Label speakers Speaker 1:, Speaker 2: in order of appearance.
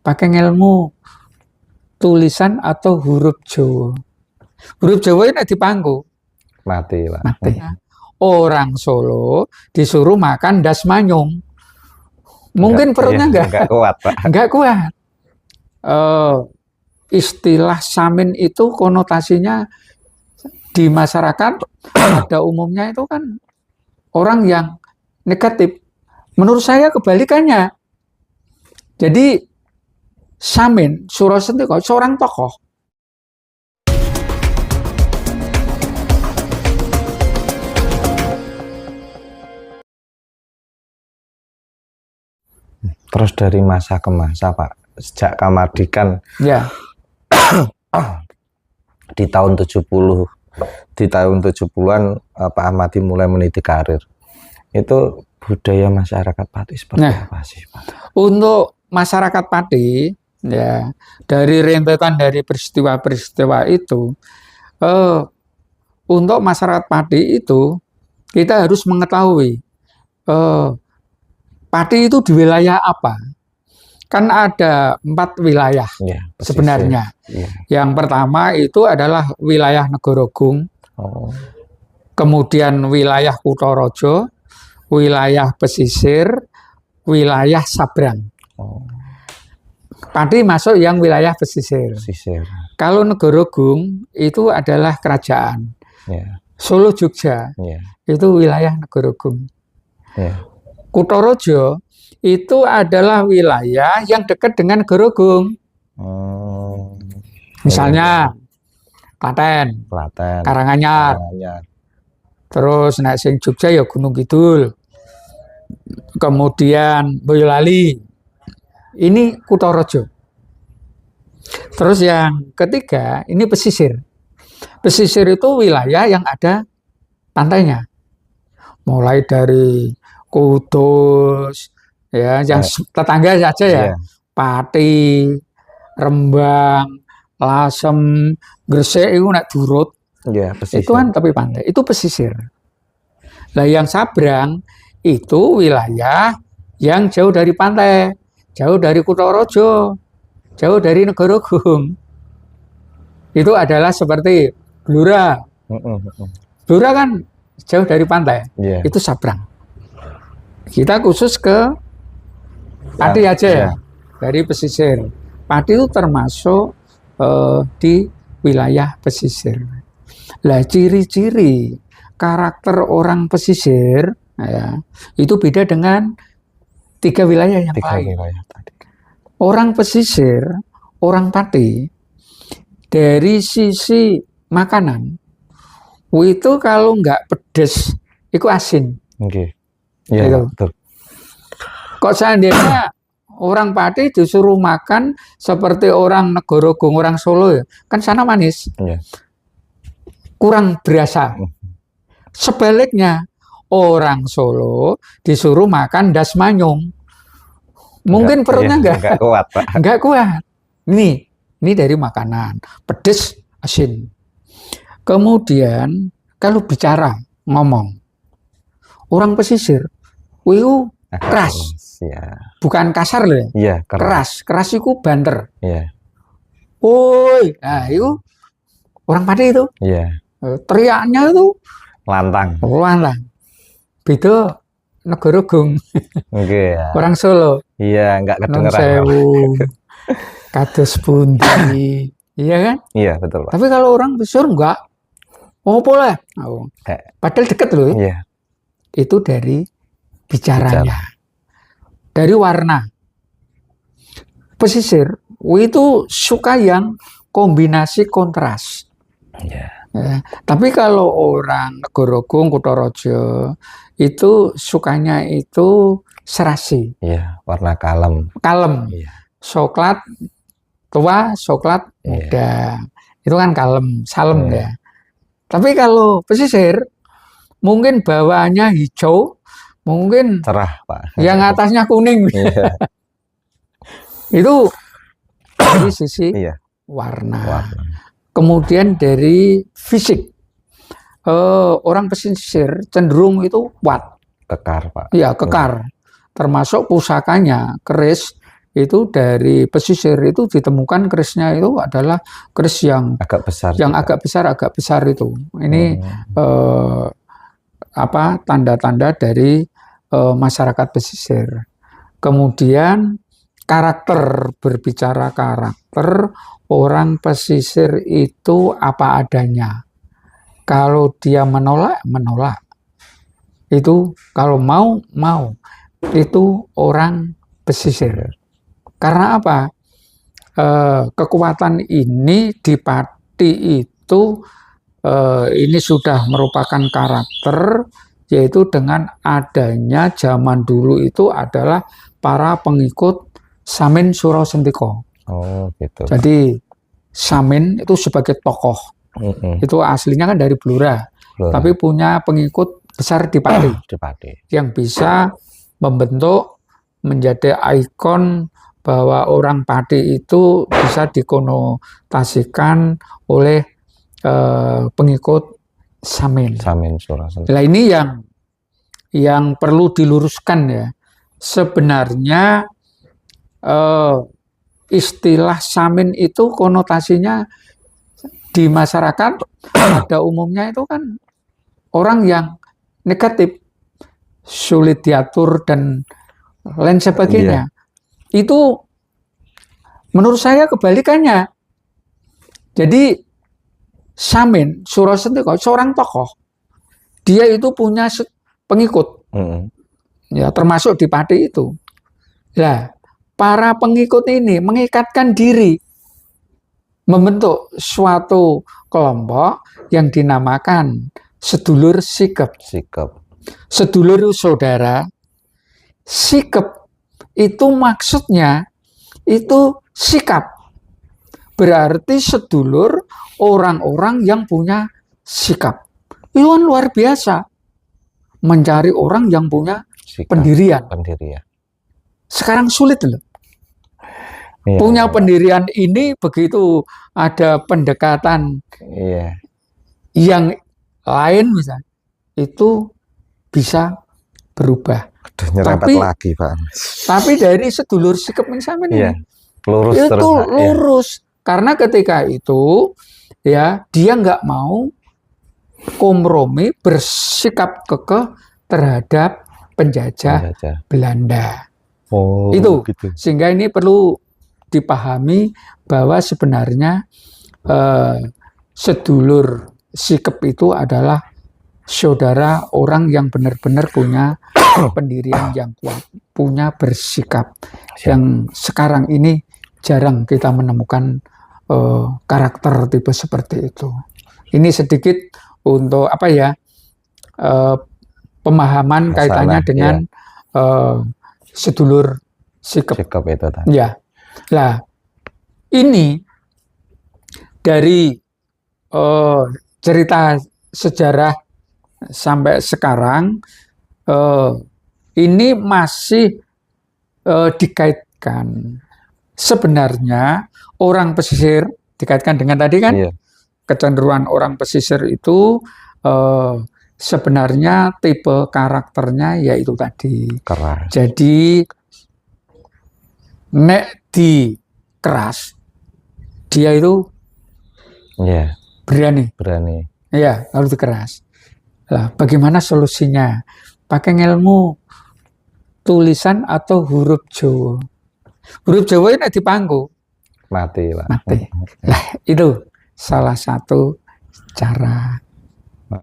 Speaker 1: pakai ngelmu tulisan atau huruf Jawa. Huruf Jawa ini dipangku
Speaker 2: Mati, Pak.
Speaker 1: mati. Orang Solo disuruh makan das manyung. Mungkin perutnya
Speaker 2: enggak kuat, Pak.
Speaker 1: Enggak kuat. Istilah samin itu konotasinya di masyarakat pada umumnya itu kan orang yang negatif. Menurut saya kebalikannya. Jadi Samin Surasetiko seorang tokoh.
Speaker 2: Terus dari masa ke masa, Pak, sejak Kamardikan
Speaker 1: Ya.
Speaker 2: di tahun 70-an Pak Ahmadi mulai meniti karir. Itu budaya masyarakat Pati seperti apa sih, Pak?
Speaker 1: Untuk masyarakat Pati, ya, dari rentetan dari peristiwa-peristiwa itu, untuk masyarakat Pati itu kita harus mengetahui Pati itu di wilayah apa? Kan ada 4 wilayah
Speaker 2: Ya,
Speaker 1: sebenarnya.
Speaker 2: Ya.
Speaker 1: Yang pertama itu adalah wilayah Negorogung, kemudian wilayah Kutaraja, wilayah pesisir, wilayah Sabrang. Pati masuk yang wilayah pesisir. Kalau Negorogung itu adalah kerajaan. Solo Jogja itu wilayah Negorogung. Kutaraja itu adalah wilayah yang dekat dengan Negorogung. Misalnya Klaten, Karanganyar. Terus nek sing Jogja ya Gunung Kidul. Kemudian Boyolali. Ini Kutaraja. Terus yang ketiga, ini pesisir. Pesisir itu wilayah yang ada pantainya. Mulai dari Kudus, ya, yang tetangga saja ya. Pati, Rembang, Lasem, Gresik itu nek Durut.
Speaker 2: Ya,
Speaker 1: itu kan tapi pantai, itu pesisir. Nah, yang Sabrang itu wilayah yang jauh dari pantai, jauh dari Kutaraja, jauh dari Negorogung. Itu adalah seperti Blora. Blora kan jauh dari pantai, itu Sabrang. Kita khusus ke Pati aja ya, dari pesisir. Pati itu termasuk di wilayah pesisir. Lah ciri-ciri karakter orang pesisir ya, itu beda dengan 3 wilayah yang lain. Orang pesisir, orang Pati, dari sisi makanan itu kalau nggak pedes, itu asin.
Speaker 2: Ya,
Speaker 1: gitu.
Speaker 2: Betul.
Speaker 1: Kok seandainya orang Pati disuruh makan seperti orang Negorogung, orang Solo ya, kan sana manis. Kurang berasa. Sebaliknya, orang Solo disuruh makan das manyung. Mungkin perutnya enggak
Speaker 2: kuat, Pak.
Speaker 1: Enggak kuat. Ini dari makanan, pedes, asin. Kemudian kalau bicara, ngomong, orang pesisir, keras. Bukan kasar loh ya. Keras. Keras itu banter. Woi, nah itu orang Pati itu. Teriaknya itu
Speaker 2: lantang.
Speaker 1: Beda Negorogung. Orang Solo.
Speaker 2: Enggak kedengeran.
Speaker 1: Kados pundi. Iya kan?
Speaker 2: Iya, betul, Pak.
Speaker 1: Tapi kalau orang pesisir enggak. Oh, boleh. Padahal deket loh. Itu dari bicaranya. Dari warna. Pesisir itu suka yang kombinasi kontras. Tapi kalau orang Negorogung, Kutaraja itu sukanya itu serasi.
Speaker 2: Warna kalem.
Speaker 1: Coklat tua, coklat muda. Itu kan kalem, salem ya. Tapi kalau pesisir mungkin bawaannya hijau, mungkin
Speaker 2: cerah, Pak.
Speaker 1: Yang atasnya kuning. Itu dari sisi warna. Kemudian dari fisik, orang pesisir cenderung itu kuat.
Speaker 2: Kekar, Pak.
Speaker 1: Iya, kekar. Termasuk pusakanya keris itu dari pesisir itu ditemukan kerisnya itu adalah keris yang
Speaker 2: agak besar,
Speaker 1: agak besar itu. Ini tanda-tanda dari masyarakat pesisir. Kemudian berbicara karakter, orang pesisir itu apa adanya. Kalau dia menolak. Itu kalau mau. Itu orang pesisir. Karena apa? Kekuatan ini di Pati itu ini sudah merupakan karakter, yaitu dengan adanya zaman dulu itu adalah para pengikut Samin Suro Sentiko.
Speaker 2: Oh, gitu.
Speaker 1: Jadi Samin itu sebagai tokoh. Itu aslinya kan dari Blora. Tapi punya pengikut besar di Pati. Yang bisa membentuk menjadi ikon bahwa orang Pati itu bisa dikonotasikan oleh pengikut Samin. Nah, ini yang perlu diluruskan ya. Sebenarnya istilah Samin itu konotasinya di masyarakat pada umumnya itu kan orang yang negatif, sulit diatur dan lain sebagainya. Itu menurut saya kebalikannya. Jadi Samin Suro Sentiko seorang tokoh, dia itu punya pengikut, ya termasuk di Pati itu. Nah, para pengikut ini mengikatkan diri, membentuk suatu kelompok yang dinamakan sedulur sikep. Sedulur saudara, sikep itu maksudnya itu sikap. Berarti sedulur orang-orang yang punya sikap. Itu kan luar biasa. Mencari orang yang punya pendirian. Sekarang sulit loh. Punya pendirian ini begitu ada pendekatan yang lain misalnya, itu bisa berubah. Tapi dari sedulur sikap Samin ini lurus. Karena ketika itu ya dia nggak mau kompromi, bersikap kekeh terhadap penjajah Belanda. Itu gitu. Sehingga ini perlu dipahami bahwa sebenarnya sedulur sikap itu adalah saudara orang yang benar-benar punya pendirian yang kuat, punya bersikap. Yang sekarang ini jarang kita menemukan karakter tipe seperti itu. Ini sedikit untuk pemahaman kaitannya dengan sedulur sikap itu tadi. Ya. Nah, ini dari cerita sejarah sampai sekarang ini masih dikaitkan. Sebenarnya orang pesisir dikaitkan dengan tadi kan kecenderungan orang pesisir itu sebenarnya tipe karakternya yaitu tadi keras. Jadi nek di keras dia itu berani. Ya, harus dikeras. Lah, bagaimana solusinya? Pakai ilmu tulisan atau huruf Jawa. Huruf Jawa ini dipangku mati. Lah, itu salah satu cara.